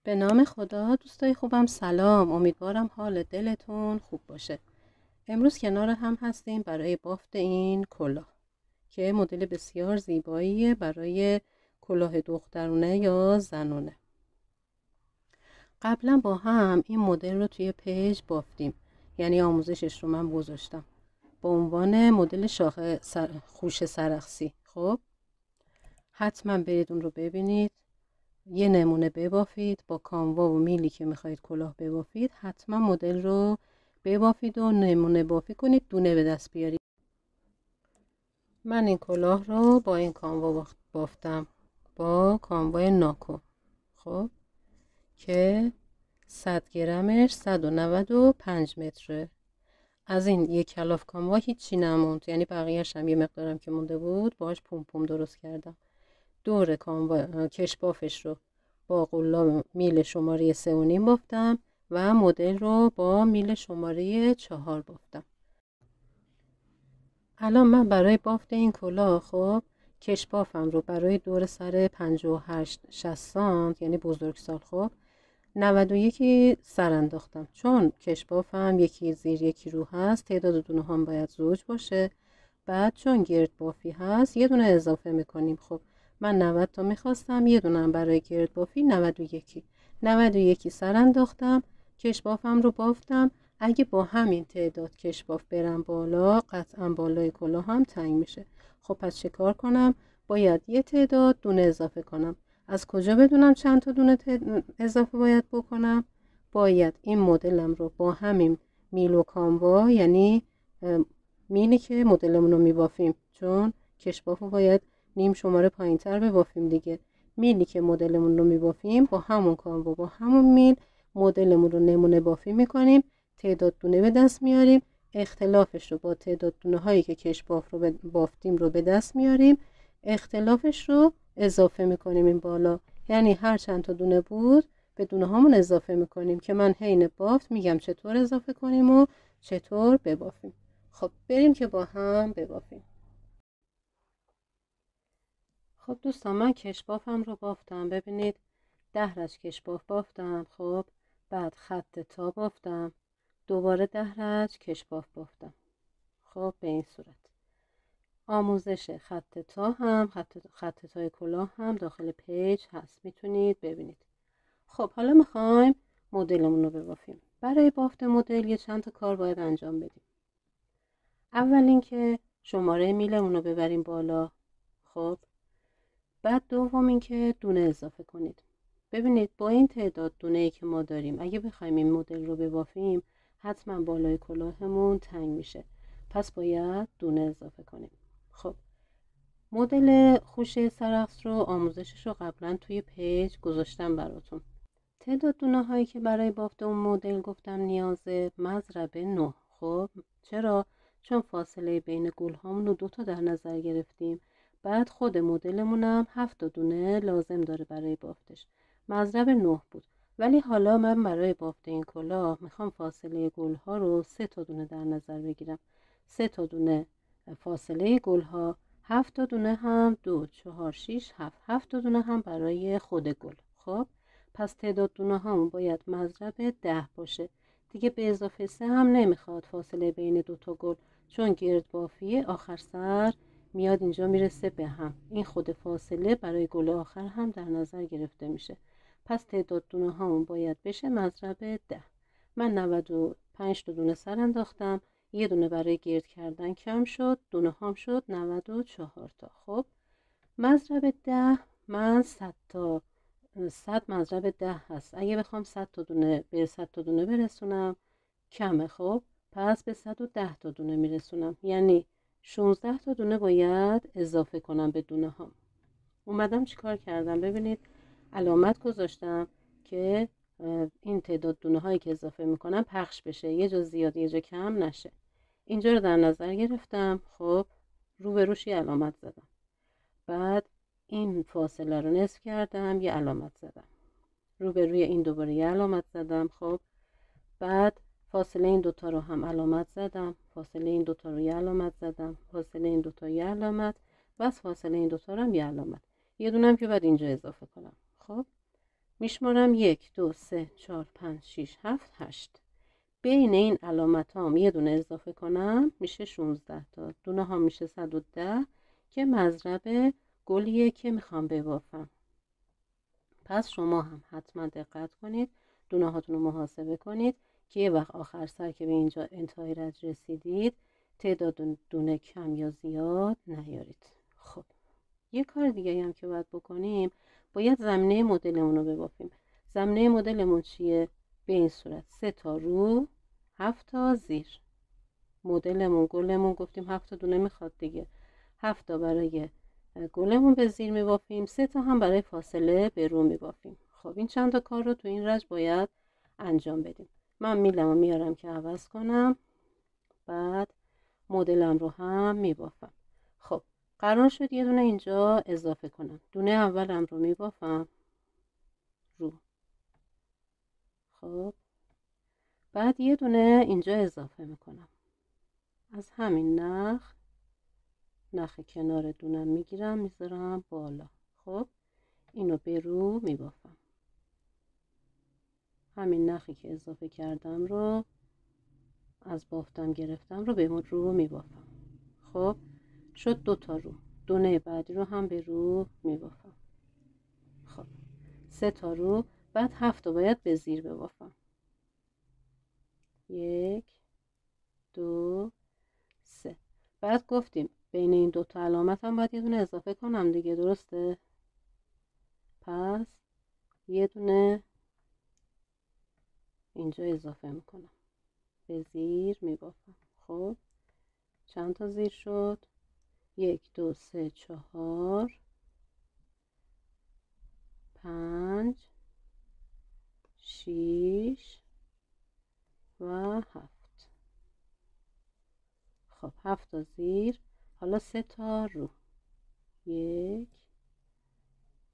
به نام خدا. دوستای خوبم سلام، امیدوارم حال دلتون خوب باشه. امروز کنار هم هستیم برای بافت این کلاه که مدل بسیار زیباییه برای کلاه دخترونه یا زنونه. قبلا با هم این مدل رو توی پیج بافتیم، یعنی آموزشش رو من گذاشتم با عنوان مدل خوش سرخسی. خب حتما برید اون رو ببینید، یه نمونه ببافید با کانوا و میلی که میخواید کلاه ببافید. حتما مدل رو ببافید و نمونه بافی کنید، دونه به دست بیارید. من این کلاه رو با این کانوا بافتم، با کانوای ناکو. خب که 100 گرمش 195 متره. از این یک کلاف کانوا هیچی نموند، یعنی بقیهش هم یه مقدارم که مونده بود باهاش پوم درست کردم. دور کانوا کشبافش رو با قلاب میل شماره 3.5 بافتم و مدل رو با میل شماره 4 بافتم. الان من برای بافت این کلاه خب کشبافم رو برای دور سر 58-60 سانت، یعنی بزرگسال، خب 91 سر انداختم، چون کشبافم یکی زیر یکی رو هست. تعداد دونه هم باید زوج باشه. بعد چون گرد بافی هست یه دونه اضافه میکنیم. خب من 90 تا میخواستم، یه دونه برای گرد بافی 91 سر انداختم، کشبافم رو بافتم. اگه با همین تعداد کشباف برم بالا قطعا بالای کلاه هم تنگ میشه. خب پس چه کار کنم؟ باید یه تعداد دونه اضافه کنم. از کجا بدونم چند تا دونه اضافه باید بکنم؟ باید این مدلم رو با همین میل و کانوا، یعنی میلی که مدلمون رو میبافیم، چون کشباف رو باید نیم شماره پایین تر ببافیم دیگه. میلی که مدلمون رو میبافیم با همون کانوا با همون میل مدلمون رو نمونه بافی میکنیم، تعداد دونه به دست میاریم، اختلافش رو با تعداد دونه هایی که کشباف رو بافتیم رو به دست میاریم، اختلافش رو اضافه میکنیم این بالا. یعنی هر چند تا دونه بود به دونه هامون اضافه میکنیم که من حین بافت میگم چطور اضافه کنیم و چطور ببافیم. خب بریم که با هم ببافیم. خب دوستان، من کشبافم رو بافتم. ببینید 10 رج کشباف بافتم. خب بعد خط تا بافتم، دوباره 10 رج کشباف بافتم. خب به این صورت آموزش خط تا هم خط تای کلاه هم داخل پیج هست، میتونید ببینید. خب حالا میخوایم مدلمون رو ببافیم. برای بافت مدل یه چند تا کار باید انجام بدیم. اول اینکه شماره میلمون رو ببریم بالا. خب بعد دوم اینکه دونه اضافه کنید. ببینید با این تعداد دونه‌ای که ما داریم اگه بخوایم این مدل رو ببافیم حتما بالای کلاهمون تنگ میشه، پس باید دونه اضافه کنیم. خب مدل خوشه سرخس رو آموزشش رو قبلا توی پیج گذاشتم براتون. تعداد دونه هایی که برای بافت اون مدل گفتم نیازه مضرب 9. خب چرا؟ چون فاصله بین گل هامون رو 2 تا در نظر گرفتیم. بعد خود مدلمونم 7 دونه لازم داره برای بافتش، مضرب 9 بود. ولی حالا من برای بافت این کلاه میخوام فاصله گل ها رو 3 تا دونه در نظر بگیرم. 3 تا دونه فاصله گل ها، 7 تا دونه هم 2 4 6 7 7 تا دونه هم برای خود گل. خب پس تعداد دونه هامون باید مضرب 10 باشه دیگه. به اضافه 3 هم نمیخواد فاصله بین 2 تا گل، چون گرد بافیه آخر سر میاد اینجا میرسه به هم. این خود فاصله برای گل آخر هم در نظر گرفته میشه. پس تعداد دونه هامون باید بشه مضرب 10. من 95 تا دونه سر انداختم، یه دونه برای گرد کردن کم شد، دونه هام شد 94 تا. خب مضرب 10 من 100 تا 100 مضرب 10 هست. اگه بخوام 100 تا دونه به 100 تا دونه برسونم کمه. خب پس به 110 تا دونه میرسونم، یعنی 16 تا دونه باید اضافه کنم به دونه ها. اومدم چیکار کردم؟ ببینید علامت گذاشتم که این تعداد دونه هایی که اضافه میکنم پخش بشه، یه جا زیاد یه جا کم نشه. اینجا رو در نظر گرفتم. خب رو به روش یه علامت زدم، بعد این فاصله رو نصف کردم یه علامت زدم، رو به روی این دوباره یه علامت زدم. خب بعد فاصله این دوتا رو هم علامت زدم، فاصله این دوتا رو یه علامت زدم، فاصله این دوتا یه علامت، بس فاصله این دوتا رو هم یه علامت، یه دونم که بعد اینجا اضافه کنم. خب میشمارم 1 2 3 4 5 6 7 8. بین این علامت هم یه دونه اضافه کنم میشه 16 تا. دونه ها میشه 110 که مضرب گلیه که میخوام ببافم. پس شما هم حتما دقت کنید، دونه هاتون رو محاسبه کنید که یه وقت آخر سر که به اینجا انتهای رج رسیدید تعداد دونه کم یا زیاد نیارید. خب یه کار دیگه هم که باید بکنیم، باید زمینه مدلمون رو ببافیم. زمینه مدلمون چیه؟ به این صورت 3 تا رو 7 تا زیر. مدلمون گلمون گفتیم 7 تا دونه میخواد دیگه، 7 تا برای گلمون به زیر میبافیم، 3 تا هم برای فاصله به رو میبافیم. خب این چند تا کار رو تو این رج باید انجام بدیم. من میلمو میارم که عوض کنم، بعد مدلم رو هم میبافم. خب قرار شد یه دونه اینجا اضافه کنم. دونه اولم رو میبافم رو. خب بعد یه دونه اینجا اضافه میکنم. از همین نخ کنار دونم میگیرم میذارم بالا. خب اینو به رو میبافم. همین نخی که اضافه کردم رو از بافتم گرفتم رو به رو میبافم. خب شد 2 تا رو. دونه بعدی رو هم به رو میبافم. خب 3 تا رو. بعد 7 تا باید به زیر ببافم. 1 2 3. بعد گفتیم بین این دو تا علامت هم باید یه دونه اضافه کنم دیگه، درسته؟ پس یه دونه اینجا اضافه میکنم، به زیر میبافم. خب چند تا زیر شد؟ 1 2 3 4 5 6 و 7. خب 7 تا زیر. حالا 3 تا رو. 1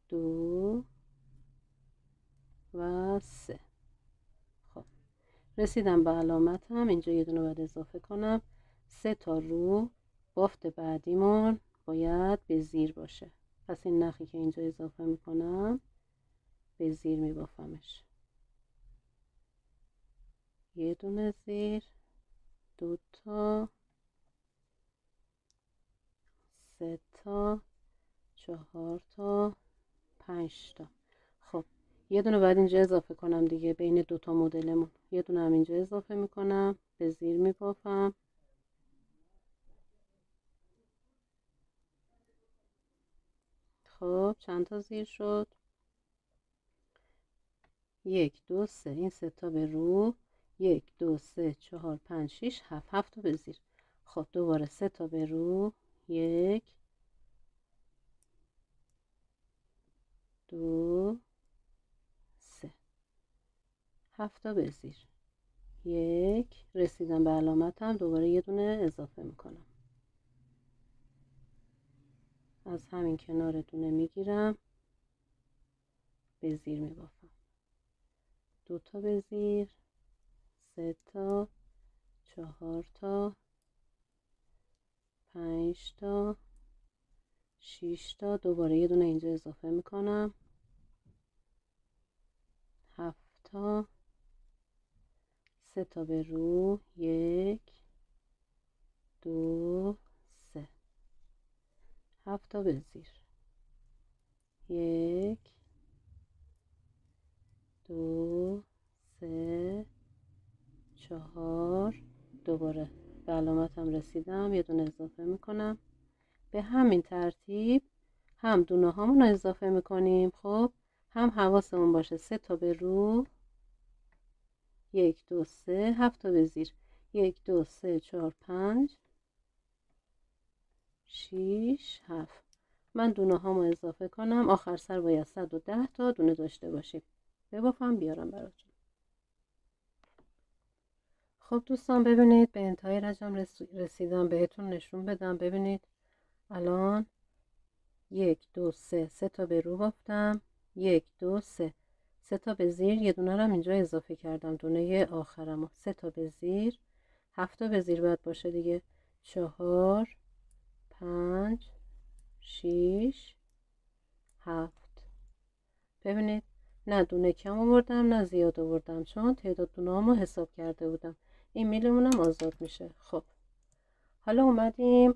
2 و 3. خب رسیدم به علامتم. اینجا یه دونه باید اضافه کنم. 3 تا رو. بافت بعدیمون باید به زیر باشه. پس این نخی که اینجا اضافه میکنم به زیر میبافمش. یه دونه زیر، 2 تا، 3 تا، 4 تا، 5 تا. خب یه دونه بعد اینجا اضافه کنم دیگه، بین 2 تا مدلمون یه دونه هم اینجا اضافه میکنم، به زیر میبافم. خب چند تا زیر شد؟ 1 2 3. این 3 تا به رو. 1 2 3 4 5 6 7. 7 تا به زیر. خب دوباره 3 تا به رو. 1 2 3. 7 تا به زیر. 1. رسیدم به علامتم. دوباره یه دونه اضافه میکنم. از همین کنار دونه میگیرم، به زیر میبافم. 2 تا به زیر، 3 تا، 4 تا، 5 تا، 6 تا. دوباره یه دونه اینجا اضافه میکنم. 7 تا. 3 تا به رو. 1 2 3. 7 تا به زیر. 1 2 3 4. دوباره به علامتم رسیدم، یه دونه اضافه میکنم. به همین ترتیب هم دونه هامون رو اضافه میکنیم. خب هم حواسمون باشه 3 تا به رو. 1 2 3. 7 تا به زیر. 1 2 3 4 5 6 7. من دونه هامو اضافه کنم. آخر سر باید 110 تا دونه داشته باشیم. ببافم بیارم براتون. خب دوستان ببینید به انتهای رجم رسیدم. بهتون نشون بدم. ببینید الان 1 2 3. 3 تا به رو بافتم. 1 2 3. 3 تا به زیر. یه دونه رو اینجا اضافه کردم، دونه آخرمو. 3 تا به زیر. 7 تا به زیر باید باشه دیگه. 4 5 6 7. ببینید نه دونه کم آوردم نه زیاد آوردم، چون تعداد دونه هامو حساب کرده بودم. این میلمون هم آزاد میشه. خب حالا اومدیم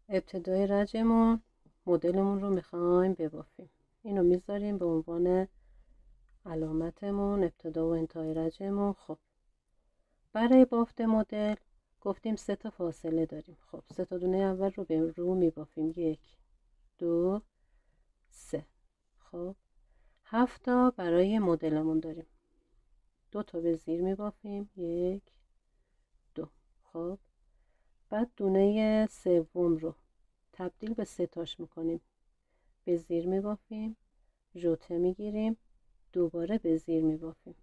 ابتدای رجمون مدلمون رو میخوایم ببافیم. اینو میذاریم به عنوان علامتمون، ابتدا و انتهای رجمون. خب برای بافت مدل گفتیم 3 تا فاصله داریم. خب 3 تا دونه اول رو به رو میبافیم، 1 2 3. خب 7 تا برای مدلمون داریم، 2 تا به زیر میبافیم، 1 2. خب بعد دونه سوم رو تبدیل به 3 تاش میکنیم، به زیر میبافیم، ژوته میگیریم، دوباره به زیر میبافیم،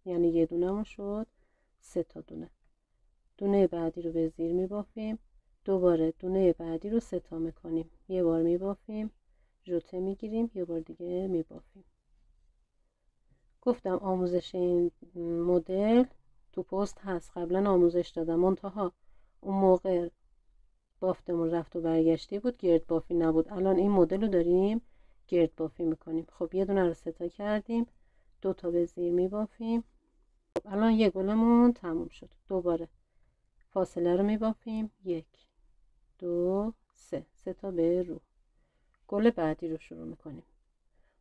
یعنی یه دونه‌مون شد 3 تا دونه. دونه بعدی رو به زیر میبافیم، دوباره دونه بعدی رو 3 تا میکنیم، یه بار میبافیم، ژوته میگیریم، یه بار دیگه میبافیم. گفتم آموزش این مدل تو پست هست، قبلا آموزش دادم، منتها اون موقع بافتمون رفت و برگشتی بود، گرد بافی نبود. الان این مدل رو داریم گرد بافی میکنیم. خب یه دونه رو 3 تا کردیم، 2 تا به زیر میبافیم. خب الان یه گلمون تموم شد. دوباره فاصله رو میبافیم، 1 2 3. 3 تا به رو. گل بعدی رو شروع میکنیم.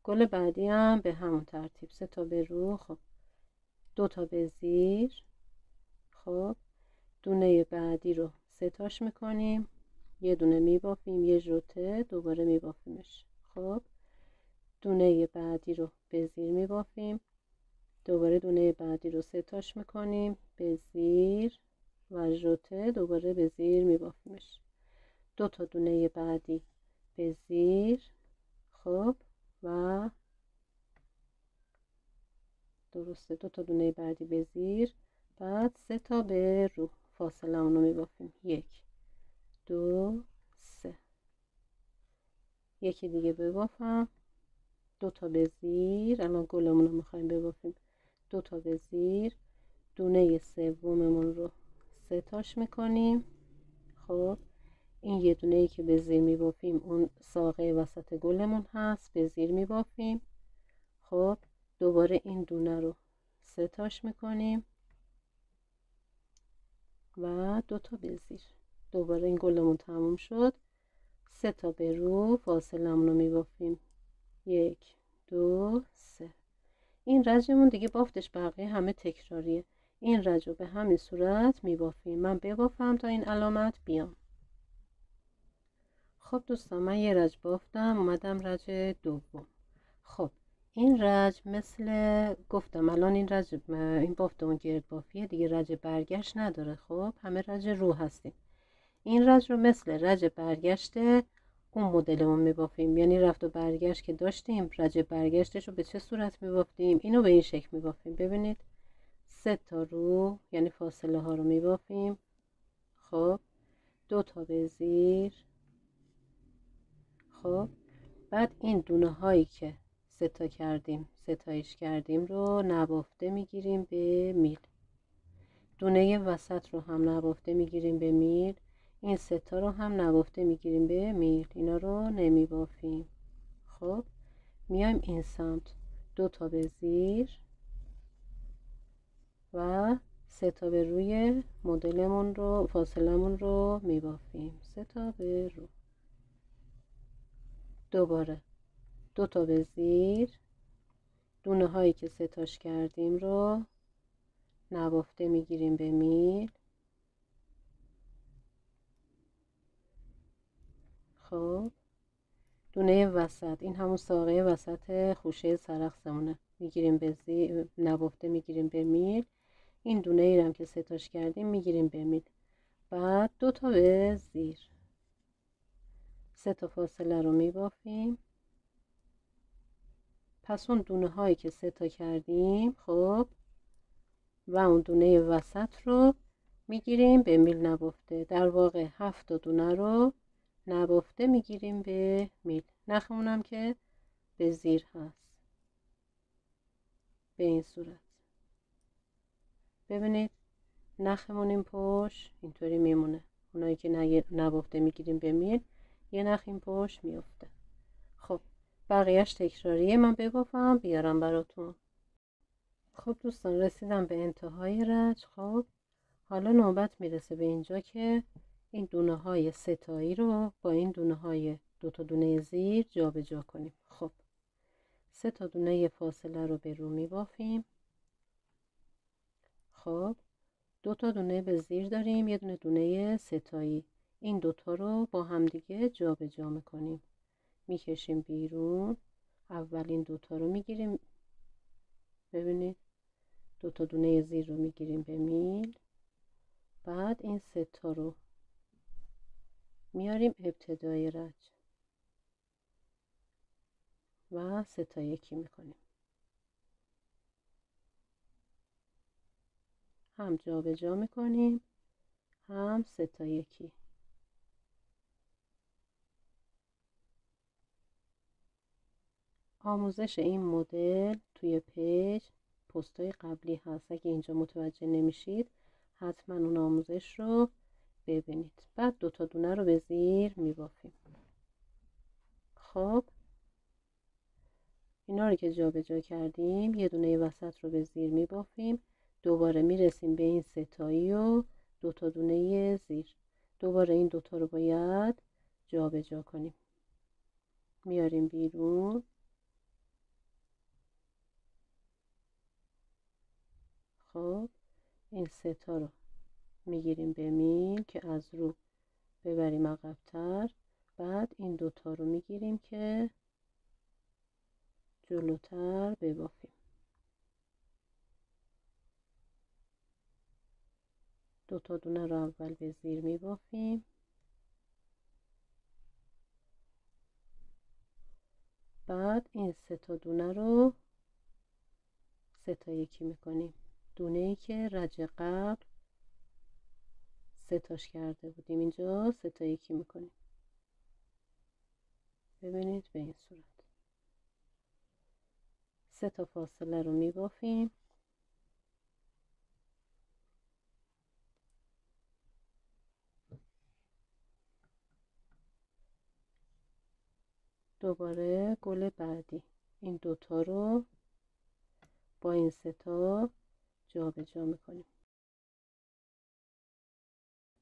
گل بعدی هم به همون ترتیب، 3 تا به رو. خب 2 تا به زیر. خب دونه بعدی رو 3 تاش میکنیم، یه دونه میبافیم، یه ژوته، دوباره میبافیمش. خب دونه بعدی رو به زیر میبافیم، دوباره دونه بعدی رو 3 تاش میکنیم، به زیر و ژوته، دوباره به زیر میبافیمش. 2 تا دونه بعدی به زیر. خب و درسته، 2 تا دونه بعدی به زیر، بعد 3 تا به رو. فاصله اونو میبافیم، 1 2 3. یکی دیگه ببافم، 2 تا به زیر. الان گلمون رو میخوایم ببافیم، 2 تا به زیر، دونه سوممون رو 3 تاش میکنیم. خب این یه دونه ای که به زیر میبافیم اون ساقه وسط گلمون هست، به زیر میبافیم. خب دوباره این دونه رو 3 تاش میکنیم و 2 تا به زیر. دوباره این گلمون تموم شد، 3 تا به رو. فاصلمون رو میبافیم، 1 2 3. این رجمون دیگه بافتش بقیه همه تکراریه. این رج رو به همین صورت میبافیم. من ببافم تا این علامت بیام. خب دوستان، من یه رج بافتم، اومدم رج دوم. خب این رج مثل گفتم الان این رج، این بافتمون گرد بافیه دیگه، رج برگشت نداره. خب همه رج رو هستیم. این رج رو مثل رج برگشته اون مدلمون میبافیم، یعنی رفت و برگشت که داشتیم، رج برگشتش رو به چه صورت میبافتیم؟ اینو به این شکل میبافیم. ببینید 3 تا رو، یعنی فاصله ها رو میبافیم. خب 2 تا به زیر. خب بعد این دونه هایی که 3 تا کردیم، 3 تایش کردیم رو نبافته میگیریم به میل. دونه وسط رو هم نبافته میگیریم به میل. این 3 تا رو هم نبافته میگیریم به میل. اینا رو نمیبافیم. خب میایم این سمت، 2 تا به زیر و 3 تا به روی مدلمون رو، فاصلمون رو میبافیم. 3 تا به رو. دوباره 2 تا به زیر، دونه هایی که 3 تاش کردیم رو نبافته میگیریم به میل. خب دونه وسط، این همون ساقه وسط خوشه سرخسمونه، میگیریم به زیر، نبافته میگیریم به میل. این دونه ای هم که 3 تاش کردیم میگیریم به میل. بعد 2 تا به زیر، 3 تا فاصله رو میبافیم. پس اون دونه هایی که 3 تا کردیم، خب و اون دونه وسط رو میگیریم به میل نبافته. در واقع 7 تا دونه رو نبافته میگیریم به میل. نخمون هم که به زیر هست، به این صورت. ببینید نخمون این پشت اینطوری میمونه. اونایی که نبافته میگیریم به میل، یه نخ این پشت میفته. خب بقیهش تکراریه، من ببافم بیارم براتون. خب دوستان رسیدم به انتهای رج. خب حالا نوبت میرسه به اینجا که این دونه های ستایی رو با این دونه های دوتا دونه زیر جابجا کنیم. خب 3 تا دونه فاصله رو به رو میبافیم. خب 2 تا دونه به زیر داریم، یه دونه دونه ستایی. این دوتا رو با همدیگه جابجا میکنیم، میکشیم بیرون. اولین دوتا رو میگیریم، ببینید 2 تا دونه زیر رو میگیریم به میل. بعد این 3 تا رو میاریم ابتدای رج و 3 تا یکی میکنیم، هم جابجا میکنیم هم 3 تا یکی. آموزش این مدل توی پیج پستای قبلی هست، اگه اینجا متوجه نمیشید حتما اون آموزش رو ببینید. بعد 2 تا دونه رو به زیر میبافیم. خب اینا رو که جابجا کردیم یه دونه وسط رو به زیر میبافیم، دوباره میرسیم به این ستایی و 2 تا دونه زیر. دوباره این دوتا رو باید جابجا کنیم، میاریم بیرون. خب این 3 تا رو میگیریم به میل که از رو ببریم عقب‌تر. بعد این دوتا رو میگیریم که جلوتر ببافیم. 2 تا دونه رو اول به زیر میبافیم، بعد این 3 تا دونه رو 3 تا یکی میکنیم. دونه ای که رج قبل 3 تاش کرده بودیم اینجا 3 تا یکی میکنیم. ببینید به این صورت 3 تا فاصله رو میبافیم. دوباره گل بعدی این دوتا رو با این 3 تا جابجا میکنیم.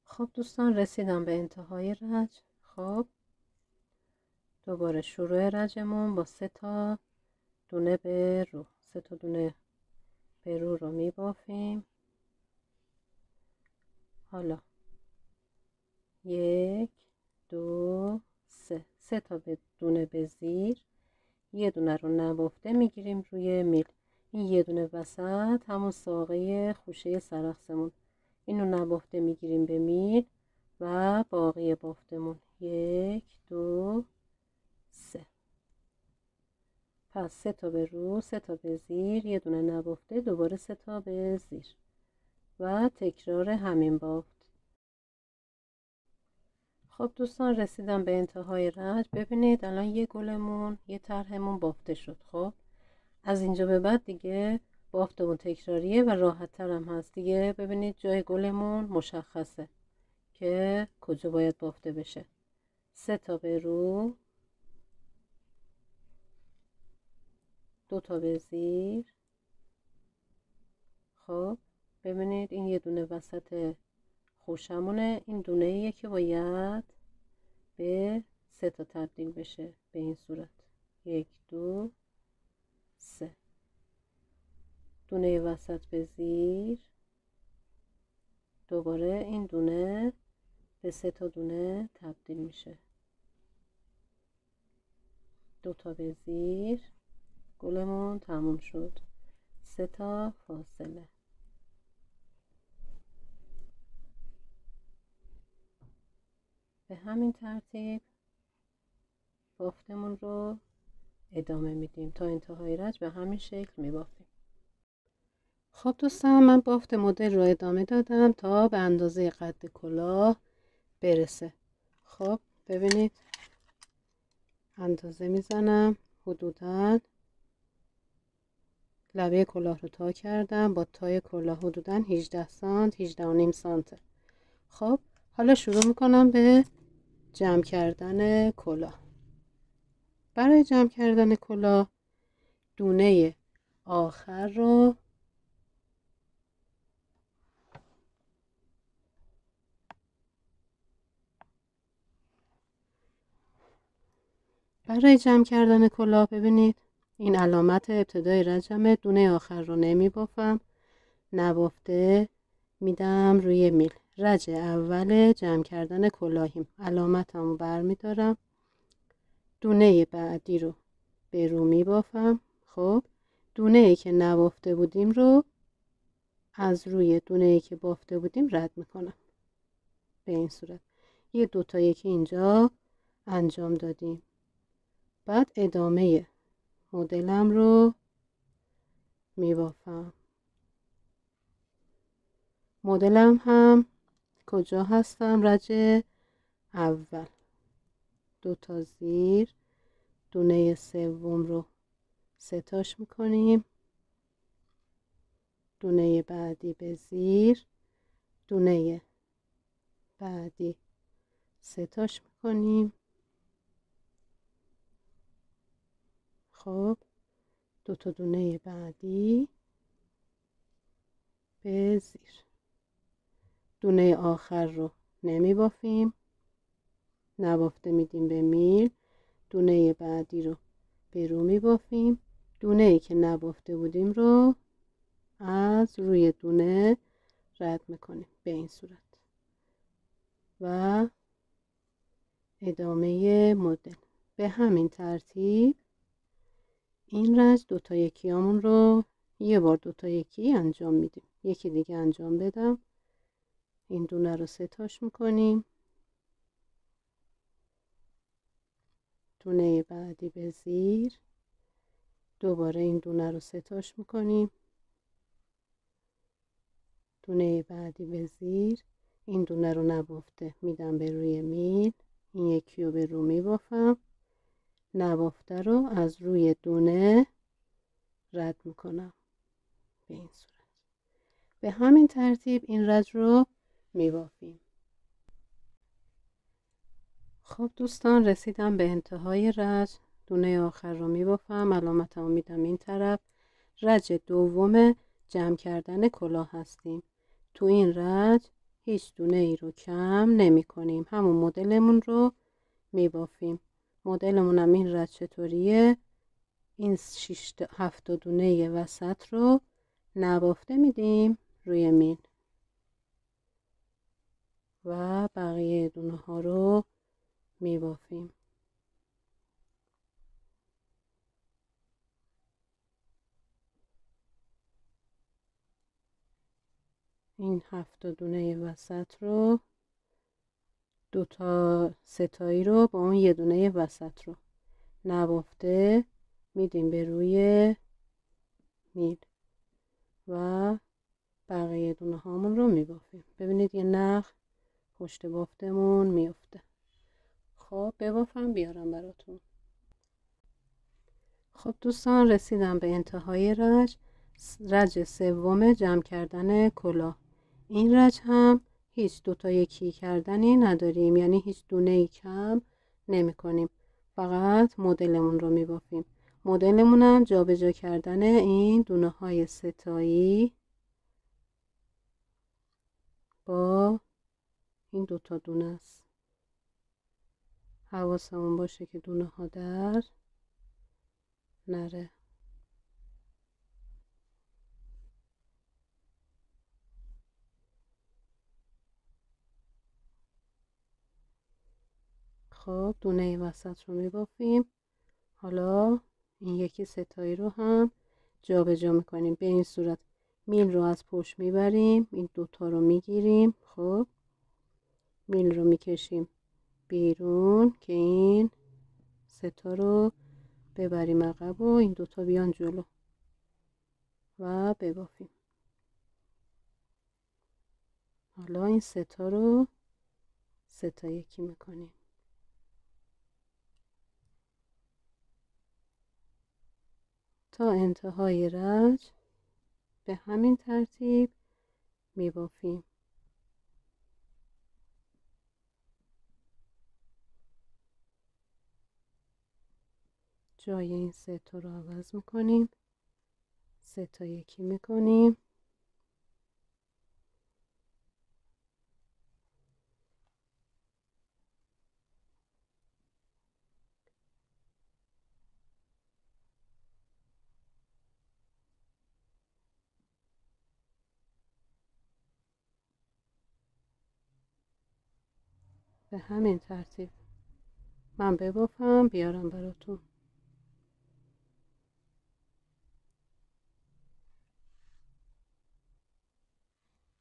خب دوستان رسیدم به انتهای رج. خب دوباره شروع رجمون با 3 تا دونه به رو، 3 تا دونه به رو میبافیم. حالا 1 2 3 تا دونه به زیر، یه دونه رو نبافته میگیریم روی میل. این یه دونه وسط همون ساقه خوشه سرخسمون، اینو نبافته میگیریم به میل و باقی بافتمون 1 2 3. پس 3 تا به رو 3 تا به زیر، یه دونه نبافته، دوباره 3 تا به زیر و تکرار همین بافت. خب دوستان رسیدم به انتهای رج. ببینید الان یه گلمون یه طرحمون بافته شد. خب از اینجا به بعد دیگه بافتمون تکراریه و راحت تر هم هست دیگه. ببینید جای گلمون مشخصه که کجا باید بافته بشه. 3 تا به رو 2 تا به زیر. خب ببینید این یه دونه وسط خوشمونه، این دونه ایه که باید به 3 تا تبدیل بشه به این صورت. 1 2 3. دونه وسط به زیر، دوباره این دونه به 3 تا دونه تبدیل میشه. 2 تا به زیر، گلمون تموم شد. 3 تا فاصله. به همین ترتیب بافتمون رو ادامه میدیم تا انتهای رج به همین شکل میبافیم. خب دوستان من بافت مدل رو ادامه دادم تا به اندازه قد کلاه برسه. خب ببینید اندازه میزنم، حدوداً لبه کلاه رو تا کردم، با تای کلاه حدوداً 18 سانت 18.5 سانت. خب حالا شروع میکنم به جمع کردن کلاه. برای جمع کردن کلاه دونه آخر رو ببینید این علامت ابتدای رجمه، دونه آخر رو نمی بافم، نبافته میدم روی میل. رج اول جمع کردن کلاهیم، علامتمو برمی دارم، دونه بعدی رو به رو می بافم. خب دونه ای که نبافته بودیم رو از روی دونه ای که بافته بودیم رد میکنم. به این صورت یه دوتا یکی اینجا انجام دادیم. بعد ادامه مدلم رو می بافم. مدلم هم کجا هستم؟ رج اول، دوتا زیر، دونه سوم رو ستاش میکنیم، دونه بعدی به زیر، دونه بعدی ستاش میکنیم. خب دوتا دونه بعدی به زیر، دونه آخر رو نمی بافیم، نبافته میدیم به میل، دونه بعدی رو به رو می بافیم، دونه ای که نبافته بودیم رو از روی دونه رد میکنیم به این صورت و ادامه مدل. به همین ترتیب این رج دوتا یکیامون رو یه بار دوتا یکی انجام میدیم. یکی دیگه انجام بدم. این دونه رو ستاش میکنیم، دونه بعدی به زیر، دوباره این دونه رو ستاش میکنیم، دونه بعدی به زیر، این دونه رو نبافته میدم به روی میل، این یکی رو به رو میبافم، نبافته رو از روی دونه رد میکنم به این صورت. به همین ترتیب این رج رو میبافیم. خب دوستان رسیدم به انتهای رج. دونه آخر رو میبافم، علامتمو میدم این طرف. رج دوم جمع کردن کلاه هستیم. تو این رج هیچ دونه ای رو کم نمی کنیم، همون مدلمون رو میبافیم. مدلمون هم این رج چطوریه؟ این 7 دونه وسط رو نبافته میدیم روی میل و بقیه دونه ها رو میبافیم. این 7 دونه وسط رو دوتا ستایی رو با اون یه دونه وسط رو نبافته میدیم به روی میل و بقیه دونه هامون رو میبافیم. ببینید یه نخ پشت بافتمون میفته. خب ببافم بیارم براتون. خب دوستان رسیدم به انتهای رج سوم جمع کردن کلاه. این رج هم هیچ دوتا یکی کردنی نداریم، یعنی هیچ دونه ای کم نمی کنیم، فقط مدلمون رو می بافیم. مدلمون هم جابجا کردن این دونه های ستایی با این دوتا دونه است. حواسمون باشه که دونه ها در نره. خب دونه وسط رو می بافیم. حالا این یکی ستایی رو هم جابجا میکنیم. به این صورت میل رو از پشت میبریم، این دوتا رو میگیریم. خب میل رو میکشیم بیرون که این ستا رو ببریم عقب و این دوتا بیان جلو و ببافیم. حالا این ستا رو ستا یکی میکنیم تا انتهای رج. به همین ترتیب میبافیم. جای این 3 تا رو عوض میکنیم، 3 تا یکی میکنیم. به همین ترتیب من ببافم بیارم براتون.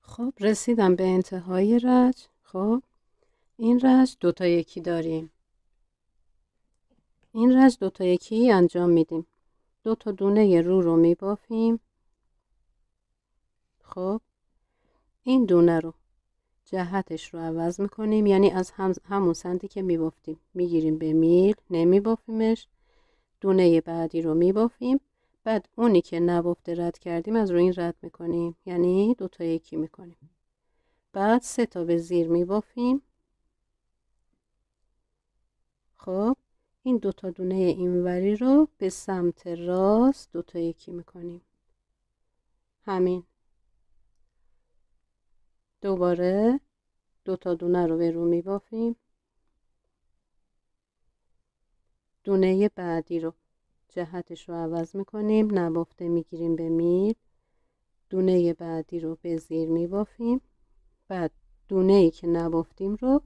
خب رسیدم به انتهای رج. خب این رج 2 تا یکی داریم، این رج 2 تا یکی انجام میدیم. 2 تا دونه رو میبافیم. خب این دونه رو جهتش رو عوض میکنیم، یعنی از همون سمتی که میبافتیم میگیریم به میل، نمیبافیمش. دونه بعدی رو میبافیم، بعد اونی که نبافته رد کردیم از روی این رد میکنیم، یعنی 2 تا یکی میکنیم. بعد 3 تا به زیر میبافیم. خب این 2 تا دونه اینوری رو به سمت راست 2 تا یکی میکنیم. همین. دوباره 2 تا دونه رو به رو میبافیم. دونه بعدی رو جهتش رو عوض میکنیم، نبافته میگیریم به میل. دونه بعدی رو به زیر میبافیم، بعد دونه ای که نبافتیم رو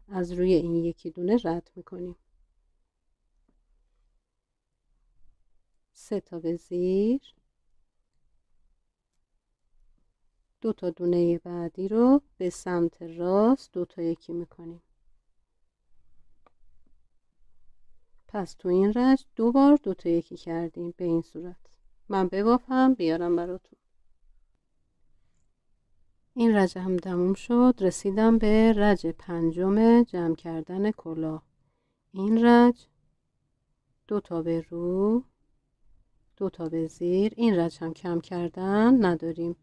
از روی این یکی دونه رد میکنیم. 3 تا به زیر. 2 تا دونه بعدی رو به سمت راست 2 تا یکی میکنیم. پس تو این رج 2 بار 2 تا یکی کردیم به این صورت. من ببافم بیارم براتون. این رج هم تموم شد. رسیدم به رج 5م جمع کردن کلاه. این رج 2 تا به رو، 2 تا به زیر. این رج هم کم کردن نداریم.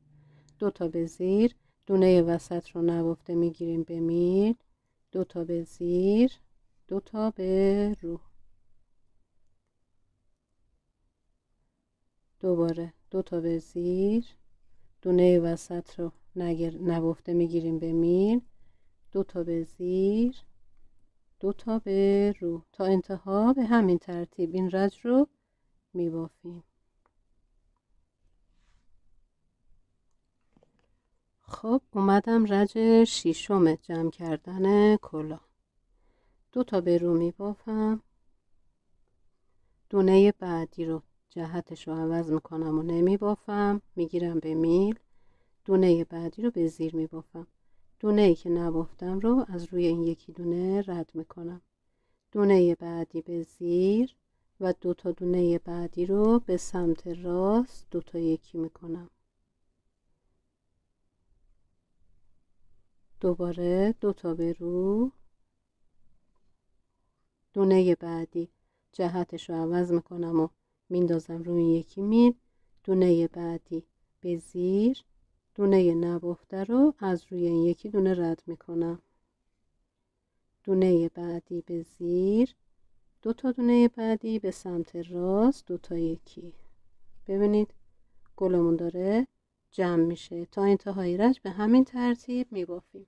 2 تا به زیر، دونه وسط رو نبافته میگیریم به میل. 2 تا به زیر، 2 تا به رو. دوباره 2 تا به زیر، دونه وسط رو نبافته میگیریم به میل. 2 تا به زیر، 2 تا به رو. تا انتها به همین ترتیب این رج رو میبافیم. خب اومدم رج 6م جمع کردن کلاه. 2 تا به رو میبافم. دونه بعدی رو جهتش رو عوض میکنم و نمیبافم، میگیرم به میل. دونه بعدی رو به زیر میبافم. دونه ای که نبافتم رو از روی این یکی دونه رد میکنم. دونه بعدی به زیر و 2 تا دونه بعدی رو به سمت راست 2 تا یکی میکنم. دوباره 2 تا به رو. دونه بعدی جهتش رو عوض میکنم و میندازم روی یکی میل. دونه بعدی به زیر، دونه نبافته رو از روی این یکی دونه رد میکنم. دونه بعدی به زیر، 2 تا دونه بعدی به سمت راست 2 تا یکی. ببینید گلمون داره جمع میشه. تا انتهای رج به همین ترتیب میبافیم.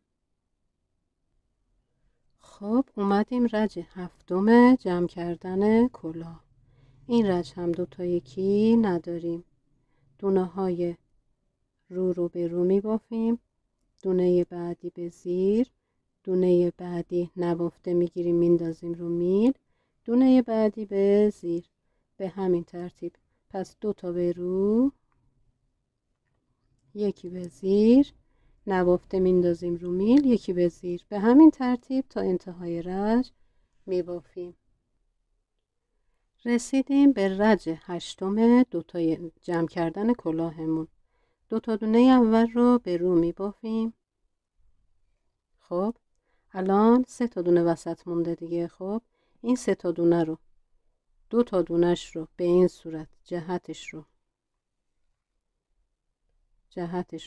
خب اومدیم رج 7م جمع کردن کلاه. این رج هم 2 تا یکی نداریم. دونه های رو به رو میبافیم. دونه بعدی به زیر، دونه بعدی نبافته میگیریم میندازیم رو میل. دونه بعدی به زیر. به همین ترتیب. پس 2 تا به رو، یکی به زیر، نبافته میندازیم رو میل، یکی به زیر. به همین ترتیب تا انتهای رج میبافیم. رسیدیم به رج 8م 2 تا جمع کردن کلاهمون. 2 تا دونه اول رو به رو میبافیم. خب الان 3 تا دونه وسط مونده دیگه. خب این 3 تا دونه رو 2 تا دونش رو به این صورت جهتش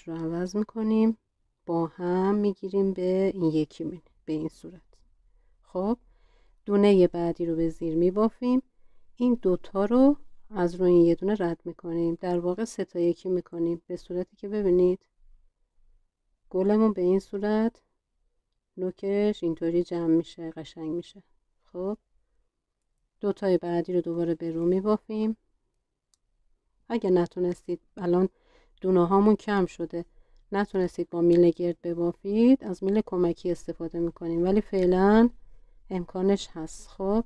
رو عوض میکنیم، با هم میگیریم به این یکی به این صورت. خب دونه بعدی رو به زیر میبافیم. این دوتا رو از روی این یه دونه رد میکنیم، در واقع 3 تا یکی میکنیم، به صورتی که ببینید گلمون به این صورت نوکش اینطوری جمع میشه، قشنگ میشه. خب دوتای بعدی رو دوباره به رو میبافیم. اگه نتونستید، الان دونه هامون کم شده، نتونستید با میل گرد ببافید، از میل کمکی استفاده میکنیم، ولی فعلا امکانش هست. خب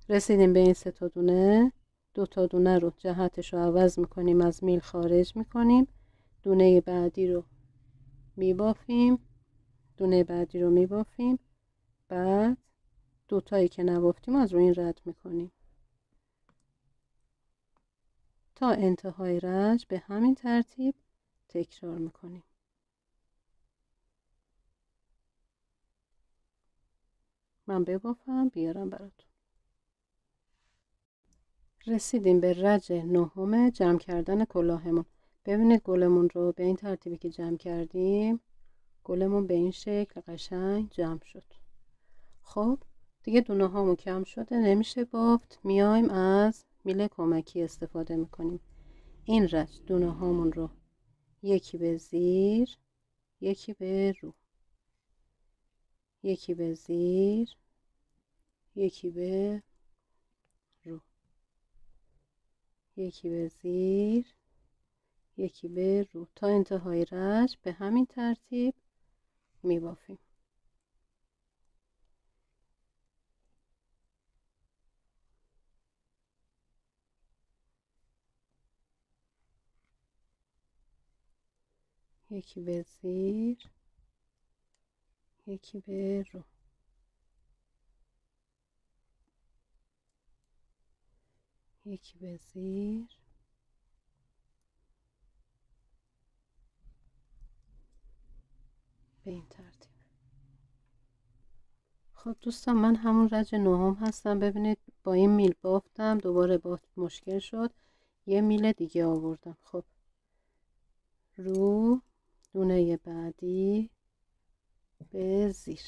رسیدیم به این 3 تا دونه. 2 تا دونه رو جهتش رو عوض میکنیم، از میل خارج میکنیم، دونه بعدی رو میبافیم، دونه بعدی رو میبافیم، بعد دوتایی که نبافتیم از روی این رد میکنیم تا انتهای رج. به همین ترتیب تکرار میکنیم. من ببافم بیارم براتون. رسیدیم به رج 9 جمع کردن کلاهمون. ببینید گلمون رو به این ترتیبی که جمع کردیم، گلمون به این شکل قشنگ جمع شد. خب دیگه دونه هامون کم شده، نمیشه بافت، میایم از میل کمکی استفاده میکنیم. این رج دونه هامون رو یکی به زیر، یکی به رو، یکی به زیر، یکی به رو، یکی به زیر، یکی به رو، تا انتهای رج به همین ترتیب میبافیم. یکی به زیر، یکی به رو، یکی به زیر، به این ترتیب. خب دوستان، من همون رج 9 هستم. ببینید با این میل بافتم، دوباره بافت مشکل شد، یه میل دیگه آوردم. خب رو، دونه بعدی به زیر،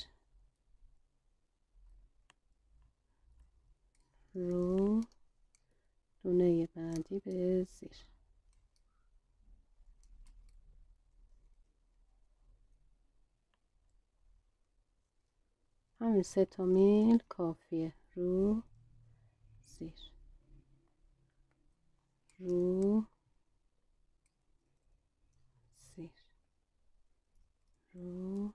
رو، دونه بعدی به زیر. همین 3 تا میل کافیه. رو، زیر، رو، زیر، رو.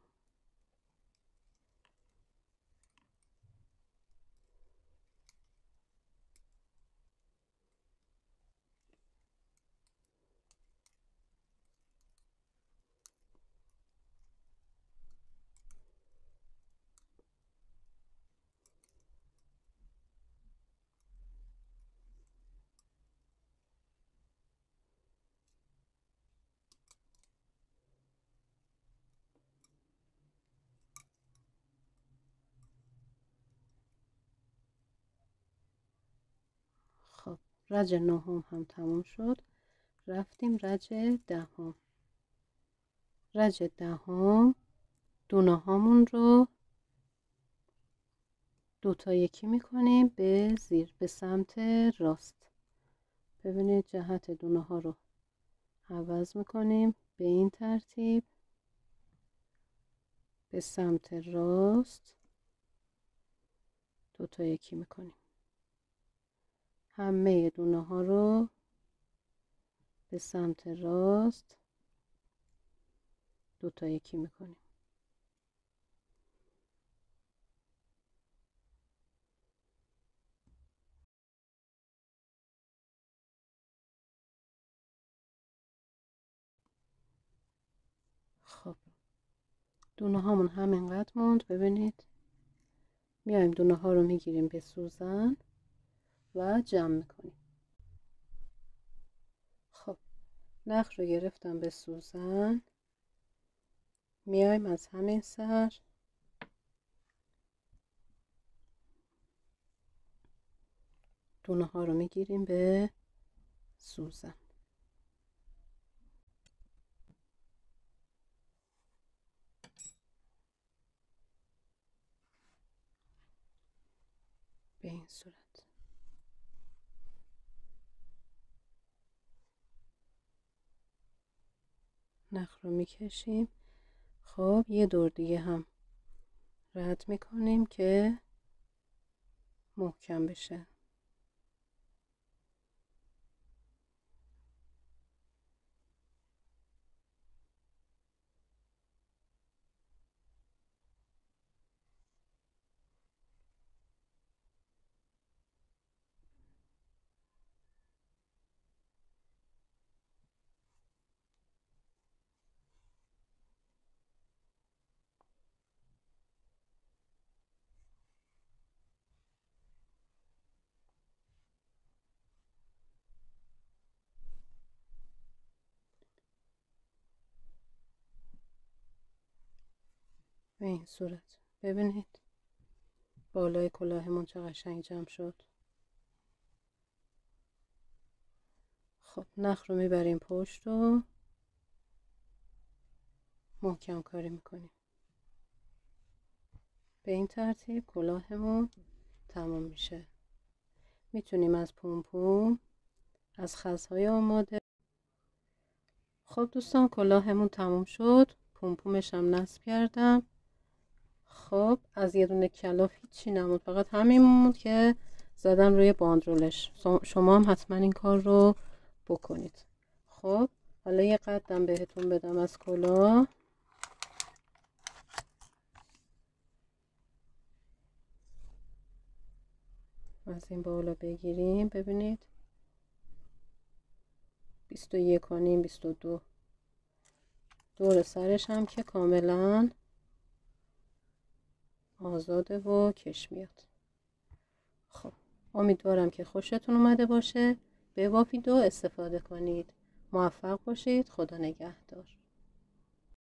خب رج 9 هم تموم شد، رفتیم رج 10. رج 10 دونه هامون رو 2 تا یکی میکنیم به زیر، به سمت راست. ببینید جهت دونه ها رو عوض میکنیم به این ترتیب، به سمت راست 2 تا یکی میکنیم. همه دونه ها رو به سمت راست 2 تا یکی میکنیم. خب دونه هامون همینقدر موند. ببینید میایم دونه ها رو میگیریم به سوزن و جمع میکنیم. خب نخ رو گرفتم به سوزن، میایم از همین سر دونه ها رو میگیریم به سوزن. به این صورت نخ رو میکشیم. خب یه دور دیگه هم رد میکنیم که محکم بشه. به این صورت ببینید بالای کلاهمون چه قشنگ جمع شد. خب نخ رو میبریم پشت و محکم کاری میکنیم. به این ترتیب کلاهمون تمام میشه. میتونیم از پومپوم از خزهای آماده. خب دوستان کلاهمون تمام شد. پومپومش هم نصب کردم. خب از یه دونه کلاف هیچی نمود، فقط همین موند که زدم روی باندرولش. شما هم حتما این کار رو بکنید. خب حالا یه قدم بهتون بدم از کلاه. از این بالا بگیریم ببینید 21.5 22. دور سرش هم که کاملا آزاده و کش میاد. خب امیدوارم که خوشتون اومده باشه. ببافید و استفاده کنید. موفق باشید. خدا نگهدار.